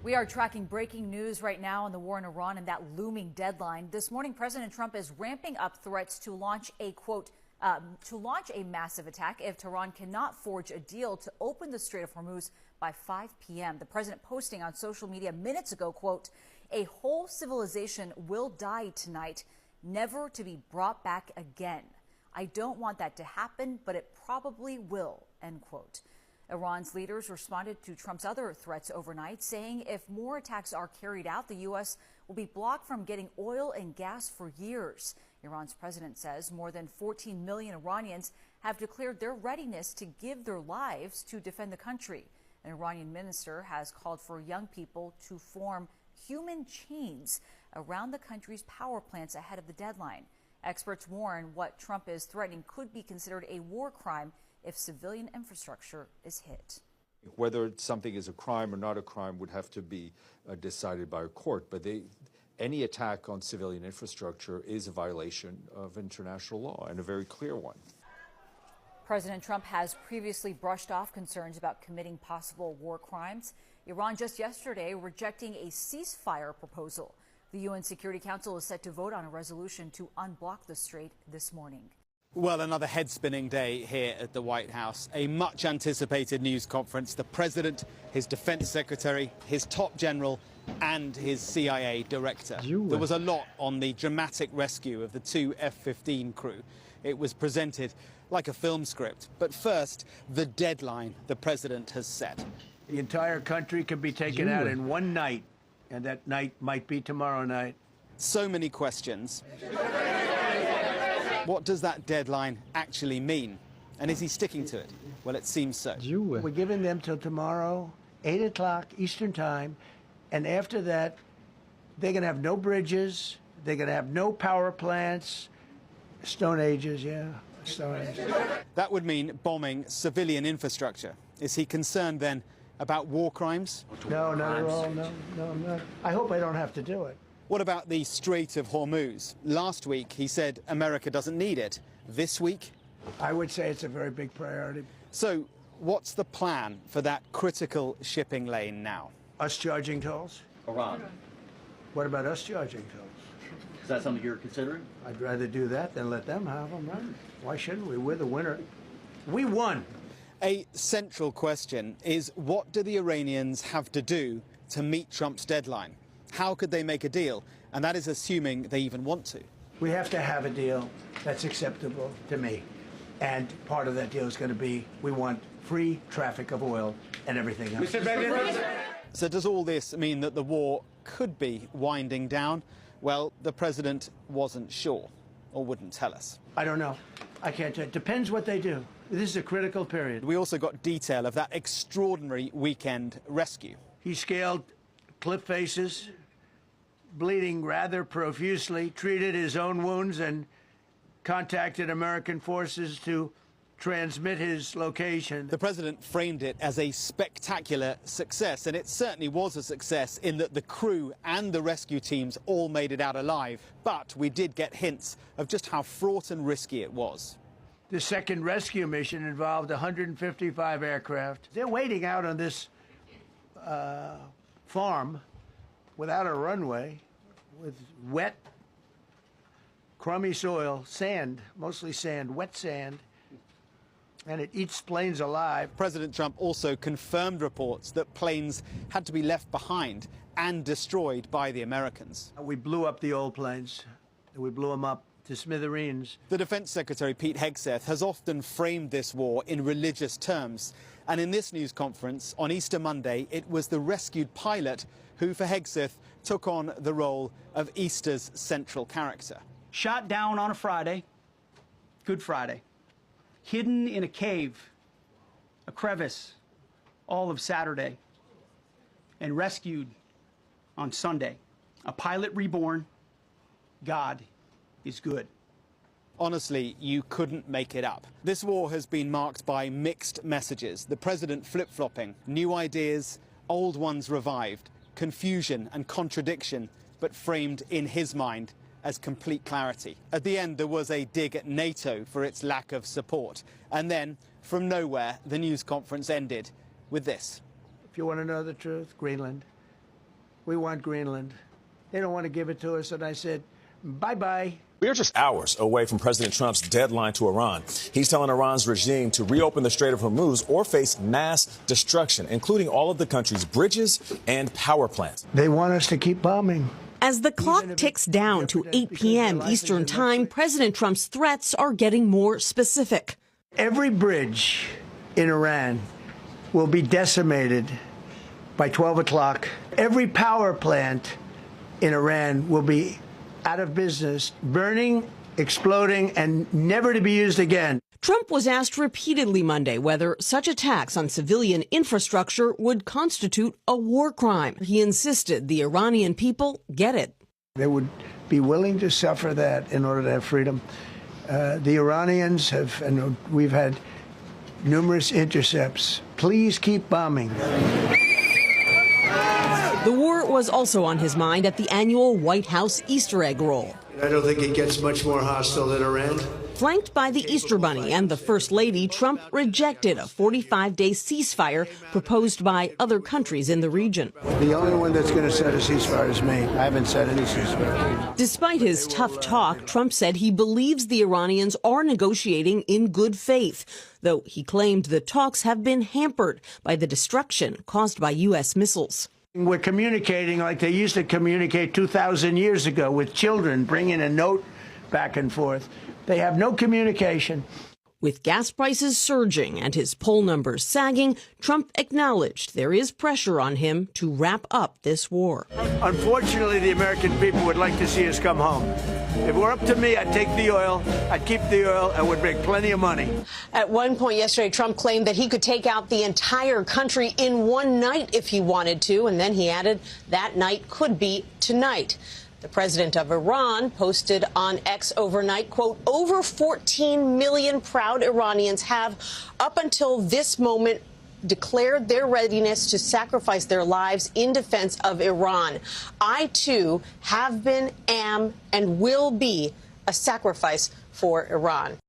We are tracking breaking news right now on the war in Iran and that looming deadline. This morning, President Trump is ramping up threats to launch a, quote, a massive attack if Tehran cannot forge a deal to open the Strait of Hormuz by 5 p.m. The president posting on social media minutes ago, quote, a whole civilization will die tonight, never to be brought back again. I don't want that to happen, but it probably will, end quote. Iran's leaders responded to Trump's other threats overnight, saying if more attacks are carried out, the U.S. will be blocked from getting oil and gas for years. Iran's president says more than 14 million Iranians have declared their readiness to give their lives to defend the country. An Iranian minister has called for young people to form human chains around the country's power plants ahead of the deadline. Experts warn what Trump is threatening could be considered a war crime if civilian infrastructure is hit. Whether something is a crime or not a crime would have to be decided by a court, but any attack on civilian infrastructure is a violation of international law, and a very clear one. President Trump has previously brushed off concerns about committing possible war crimes. Iran just yesterday rejecting a ceasefire proposal. The UN Security Council is set to vote on a resolution to unblock the strait this morning. Well, another head-spinning day here at the White House. A much-anticipated news conference. The president, his defense secretary, his top general, and his CIA director. There was a lot on the dramatic rescue of the two F-15 crew. It was presented like a film script. But first, the deadline the president has set. The entire country could be taken out in one night, and that night might be tomorrow night. So many questions. What does that deadline actually mean? And is he sticking to it? Well, it seems so. We're giving them till tomorrow, 8 o'clock Eastern time, and after that, they're going to have no bridges, they're going to have no power plants, Stone Ages, yeah, Stone Ages. That would mean bombing civilian infrastructure. Is he concerned, then, about war crimes? No, not at all, no, not. I hope I don't have to do it. What about the Strait of Hormuz? Last week, he said America doesn't need it. This week? I would say it's a very big priority. So what's the plan for that critical shipping lane now? Us charging tolls? Iran. What about us charging tolls? Is that something you're considering? I'd rather do that than let them have them, right? Why shouldn't we? We're the winner. We won. A central question is, what do the Iranians have to do to meet Trump's deadline? How could they make a deal? And that is assuming they even want to. We have to have a deal that's acceptable to me. And part of that deal is going to be we want free traffic of oil and everything else. So does all this mean that the war could be winding down? Well, the president wasn't sure, or wouldn't tell us. I don't know. I can't tell. It depends what they do. This is a critical period. We also got detail of that extraordinary weekend rescue. He scaled cliff faces, bleeding rather profusely, treated his own wounds, and contacted American forces to transmit his location. The president framed it as a spectacular success, and it certainly was a success in that the crew and the rescue teams all made it out alive. But we did get hints of just how fraught and risky it was. The second rescue mission involved 155 aircraft. They're waiting out on this farm without a runway, with wet, crummy soil, sand, mostly sand, wet sand, and it eats planes alive. President Trump also confirmed reports that planes had to be left behind and destroyed by the Americans. We blew up the old planes. We blew them up to smithereens. The Defense Secretary, Pete Hegseth, has often framed this war in religious terms. And in this news conference on Easter Monday, it was the rescued pilot who, for Hegseth, took on the role of Easter's central character. Shot down on a Friday, Good Friday, hidden in a cave, a crevice, all of Saturday, and rescued on Sunday. A pilot reborn. God is good. Honestly, you couldn't make it up. This war has been marked by mixed messages. The president flip-flopping, new ideas, old ones revived, confusion and contradiction, but framed in his mind as complete clarity. At the end, there was a dig at NATO for its lack of support. And then, from nowhere, the news conference ended with this. If you want to know the truth, Greenland. we want Greenland. They don't want to give it to us. And I said, bye-bye. We are just hours away from President Trump's deadline to Iran. He's telling Iran's regime to reopen the Strait of Hormuz or face mass destruction, including all of the country's bridges and power plants. They want us to keep bombing. As the clock ticks down to 8 p.m. Eastern Time, President Trump's threats are getting more specific. Every bridge in Iran will be decimated by 12 o'clock. Every power plant in Iran will be out of business, burning, exploding, and never to be used again. Trump was asked repeatedly Monday whether such attacks on civilian infrastructure would constitute a war crime. He insisted the Iranian people get it. They would be willing to suffer that in order to have freedom. The Iranians have, and we've had numerous intercepts. Please keep bombing. The war was also on his mind at the annual White House Easter egg roll. I don't think it gets much more hostile than Iran. Flanked by the Easter Bunny and the First Lady, Trump rejected a 45-day ceasefire proposed by other countries in the region. The only one that's going to set a ceasefire is me. I haven't set any ceasefire. Despite his tough talk, Trump said he believes the Iranians are negotiating in good faith, though he claimed the talks have been hampered by the destruction caused by U.S. missiles. We're communicating like they used to communicate 2,000 years ago with children, bringing a note back and forth. They have no communication. With gas prices surging and his poll numbers sagging, Trump acknowledged there is pressure on him to wrap up this war. Unfortunately, the American people would like to see us come home. If it were up to me, I'd take the oil, I'd keep the oil, and would make plenty of money. At one point yesterday, Trump claimed that he could take out the entire country in one night if he wanted to, and then he added that night could be tonight. The president of Iran posted on X overnight, quote, over 14 million proud Iranians have, up until this moment, declared their readiness to sacrifice their lives in defense of Iran. I, too, have been, am, and will be a sacrifice for Iran.